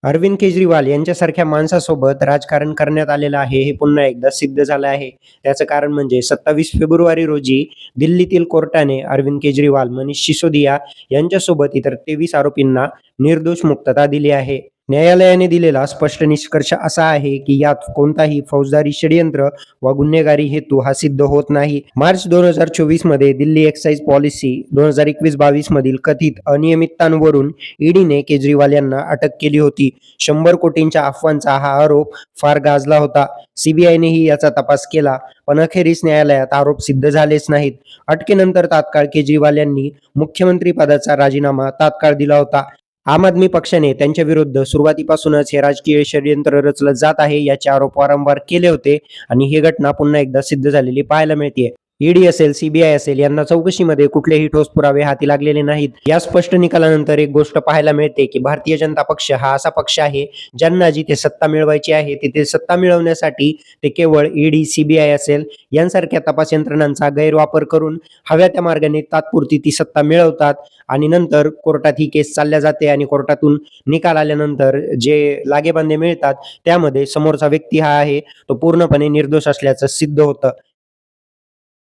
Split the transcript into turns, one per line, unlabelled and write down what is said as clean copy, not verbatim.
अरविंद केजरीवाल यांच्यासारख्या माणसासोबत राजकारण करण्यात आलेलं आहे, हे पुन्हा एकदा सिद्ध झालं आहे. त्याचं कारण म्हणजे 27 फेब्रुवारी रोजी दिल्लीतील कोर्टाने अरविंद केजरीवाल, मनीष सिसोदिया यांच्यासोबत इतर 23 आरोपींना निर्दोष मुक्तता दिली आहे. न्यायालयाने दिलेला स्पष्ट निष्कर्ष असा आहे, की यात कोणताही फौजदारी षडयंत्र वा गुन्हेगारी हेतू हा सिद्ध होत नाही. मार्च 2024 मध्ये दिल्ली एक्साईज पॉलिसी 2021-22 मधील कथित अनियमिततांवरून ईडीने केजरीवाल यांना अटक केली होती. 100 कोटींच्या अफवांचा हा आरोप फार गाजला होता. सीबीआयनेही याचा तपास केला, पण अखेरीस न्यायालयात आरोप सिद्ध झालेच नाहीत. अटकेनंतर तात्काळ केजरीवाल यांनी मुख्यमंत्री पदाचा राजीनामा तात्काळ दिला होता. आम आदमी पक्षाने त्यांच्या विरुद्ध सुरुवातीपासूनच हे राजकीय षडयंत्र रचलं जात आहे याचे आरोप वारंवार केले होते आणि ही घटना पुन्हा एकदा सिद्ध झालेली पाहायला मिळते. ईडी असेल, सीबीआय असेल, यांना चौकशीमध्ये कुठलेही ठोस पुरावे हाती लागलेले नाहीत. या स्पष्ट निकालानंतर एक गोष्ट पाहायला मिळते, की भारतीय जनता पक्ष हा असा पक्ष आहे ज्यांना जिथे सत्ता मिळवायची आहे तिथे सत्ता मिळवण्यासाठी ते केवळ ईडी, सीबीआय असेल यांसारख्या तपास यंत्रणांचा गैरवापर करून हव्या त्या मार्गाने तात्पुरती ती सत्ता मिळवतात आणि नंतर कोर्टात ही केस चालल्या जाते आणि कोर्टातून निकाल आल्यानंतर जे लागेबांधे मिळतात त्यामध्ये समोरचा व्यक्ती हा आहे तो पूर्णपणे निर्दोष असल्याचं सिद्ध होतं.